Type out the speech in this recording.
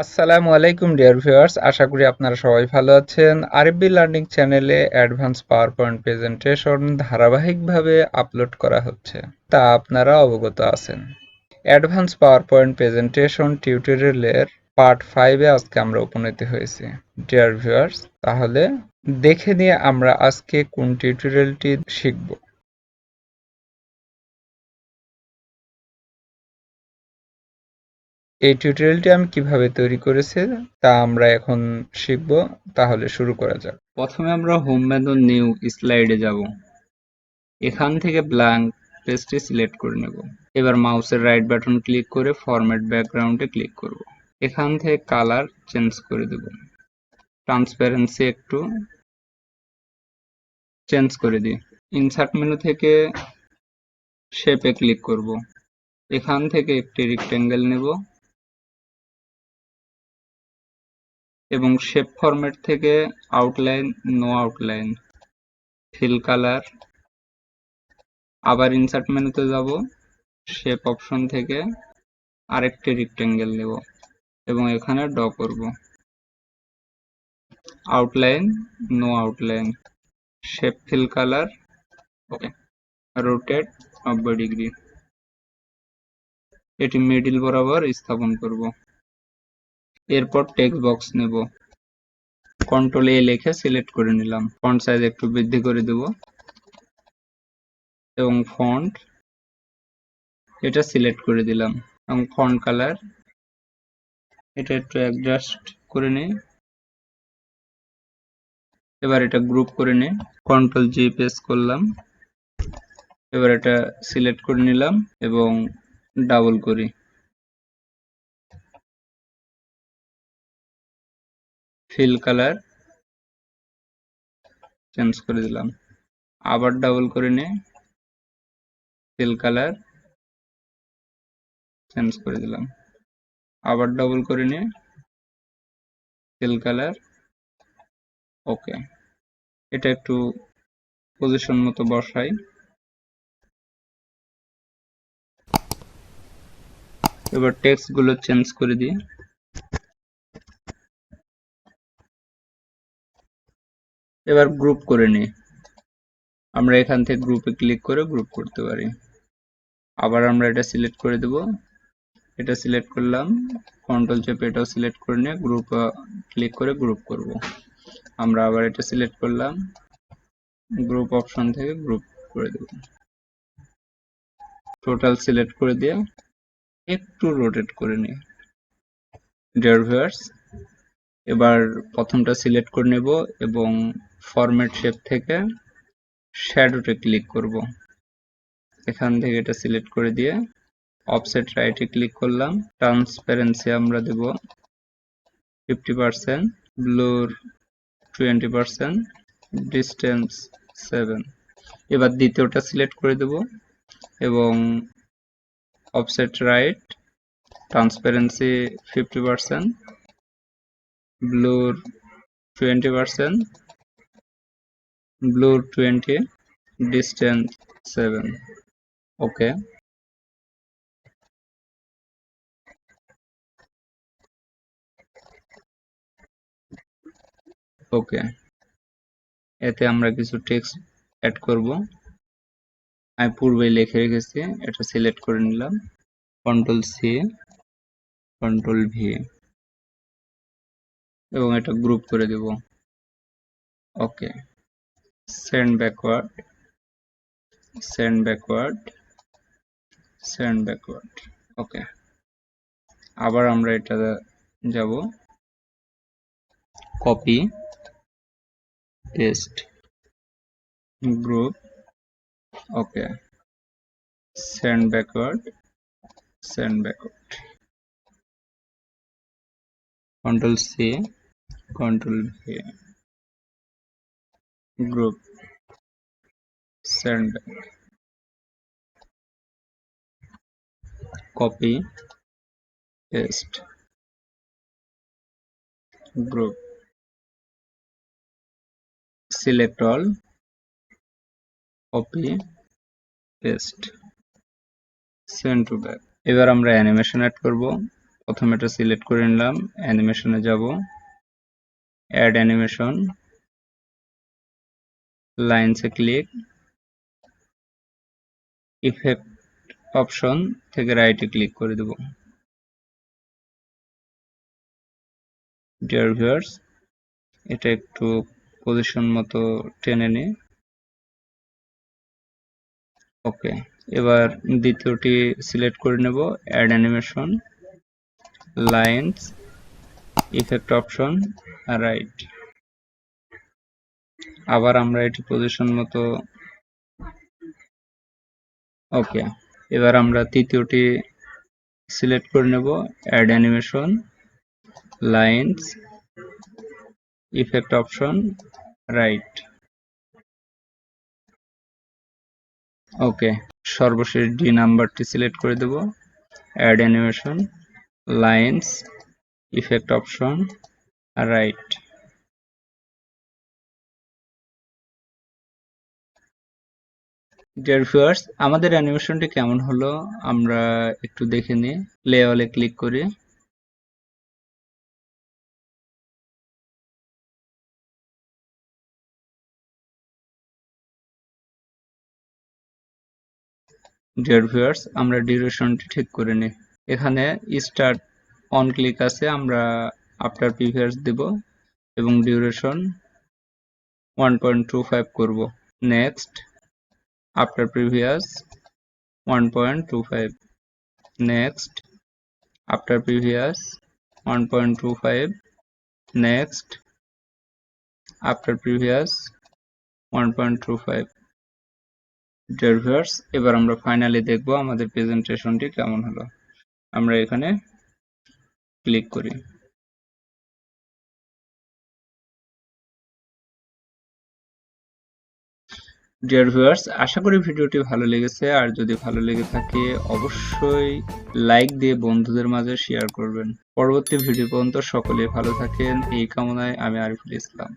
আসসালামু আলাইকুম dear viewers, আশা করি আপনারা সবাই ভালো আছেন। আরএফবি লার্নিং চ্যানেলে অ্যাডভান্স পাওয়ারপয়েন্ট প্রেজেন্টেশন ধারাবাহিকভাবে আপলোড করা হচ্ছে, তা আপনারা অবগত আছেন। অ্যাডভান্স পাওয়ারপয়েন্ট প্রেজেন্টেশন টিউটোরিয়ালের পার্ট 5-এ আজকে আমরা উপনীত হয়েছি। ডিয়ার ভিউয়ার্স, তাহলে দেখে নিয়ে আমরা আজকে কোন টিউটোরিয়ালটি শিখব। এই টিউটোরিয়ালটি আমি কিভাবে তৈরি করেছি তা আমরা এখন শিখব। তাহলে শুরু করা যাক। প্রথমে আমরা হোম মেনু নিউ স্লাইডে যাব। এখান থেকে ব্ল্যাঙ্ক পেজটি সিলেক্ট করে নেব। এবার মাউসের রাইট বাটন ক্লিক করে ফরম্যাট ব্যাকগ্রাউন্ডে ক্লিক করব। এখান থেকে কালার চেঞ্জ করে দেব। ট্রান্সপারেন্সি একটু চেঞ্জ করে দিই। ইনসার্ট মেনু থেকে শেপে ক্লিক করব। এখান থেকে একটি রেক্টেঙ্গেল নেব এবং শেপ ফরম্যাট থেকে outline, no outline, fill colour, আবার ইনসার্ট মেনুতে যাব, শেপ অপশন থেকে আরেকটি রেক্টেঙ্গেল নেব এবং এখানে ড্র করব। Outline, no outline, shape, fill colour, okay, rotate 90 degree. এটি মিডিল বরাবর স্থাপন করব। এরপর টেক্সট বক্স নেব, কন্ট্রোল এ লিখে সিলেক্ট করে নিলাম। ফন্ট সাইজ একটু বৃদ্ধি করে দেব এবং ফন্ট এটা সিলেক্ট করে দিলাম এবং ফন্ট কালার এটা একটু অ্যাডজাস্ট করে নিই। এবার এটা গ্রুপ করে নিই, কন্ট্রোল জি প্রেস করলাম। এবার এটা সিলেক্ট করে নিলাম এবং ডাবল করি। ফিল কালার চেঞ্জ করে দিলাম। আবার ডাবল করে নিই, ফিল কালার চেঞ্জ করে দিলাম। আবার ডাবল করে নিই, ফিল কালার, ওকে। এটা একটু পজিশন মতো বসাই। এবার টেক্সট গুলো চেঞ্জ করে দিই। এবার গ্রুপ করে নিই। আমরা এখান থেকে গ্রুপে ক্লিক করে গ্রুপ করতে পারি। আবার আমরা এটা সিলেক্ট করে দেব। এটা সিলেক্ট করলাম, কন্ট্রোল চেপে এটাও সিলেক্ট করে নিয়ে গ্রুপ ক্লিক করে গ্রুপ করব। আমরা আবার এটা সিলেক্ট করলাম, গ্রুপ অপশন থেকে গ্রুপ করে দেব। টোটাল সিলেক্ট করে দিয়ে একটু রোটেট করে নিই। ডিয়ার ভিউয়ার্স, এবার প্রথমটা সিলেক্ট করে নেব এবং ফরম্যাট শেপ থেকে শ্যাডোতে ক্লিক করব। এখান থেকে এটা সিলেক্ট করে দিয়ে অফসেট রাইটে ক্লিক করলাম। ট্রান্সপারেন্সি আমরা দেব 50%, ব্লুর 20%, ডিস্টেন্স 7। এবার দ্বিতীয়টা সিলেক্ট করে দেব এবং অফসেট রাইট, ট্রান্সপারেন্সি 50%, ব্লুর 20%, ব্লুর 20, ডিস্টেন্স 7, ওকে। ওকে, এতে আমরা কিছু টেক্সট অ্যাড করব। আমি পূর্বেই লিখে রেখেছি, এটা সিলেক্ট করে নিলাম, কন্ট্রোল সি, কন্ট্রোল ভি এবং এটা গ্রুপ করে দেব। Okay, send backward, send backward, send backward, okay. আবার আমরা এটা যাব, copy, paste, group, okay, send backward, send backward, control C, control V, group, send back, copy, paste, group, select all, copy, paste, send to back. এবার আমরা animation add করব। প্রথমে এটা select করে নিলাম, অ্যানিমেশনে যাব, অ্যাড অ্যানিমেশন, লাইনসে ক্লিক, ইফেক্ট অপশন থেকে রাইটে ক্লিক করে দেব। ডিয়ার ভিউয়ার্স, এটা একটু পজিশন মতো টেনে নিই। ওকে, এবার দ্বিতীয়টি সিলেক্ট করে নেব, add animation, lines, effect option, right. আবার আমরা এটি পজিশন মতো, ওকে। এবার আমরা তৃতীয়টি সিলেক্ট করে নেব, add animation, lines, effect option, right. Okay, সর্বশেষ ডি নাম্বারটি সিলেক্ট করে দেব, add animation, lines, effect option, right. Dear viewers, আমাদের অ্যানিমেশনটি কেমন হলো আমরা একটু দেখে নিই। প্লে অলে ক্লিক করি। ডিয়ার ভিউয়ার্স, আমরা ডিউরেশনটি ঠিক করে নিই। এখানে স্টার্ট অন ক্লিক আছে, আমরা আফটার প্রিভিয়াস দেব এবং ডিউরেশন 1.25 করব। Next, after previous 1.25, next, after previous 1.25, next, after previous 1.25। Dear viewers, এবার আমরা ফাইনালি দেখব আমাদের প্রেজেন্টেশনটি কেমন হলো। আমরা এখানে ক্লিক করি। ডিয়ার ভিউয়ার্স, আশা করি ভিডিওটি ভালো লেগেছে, আর যদি ভালো লেগে থাকে অবশ্যই লাইক দিয়ে বন্ধুদের মাঝে শেয়ার করবেন। পরবর্তী ভিডিও পর্যন্ত সকলেই ভালো থাকেন এই কামনায় আমি আরিফুল ইসলাম।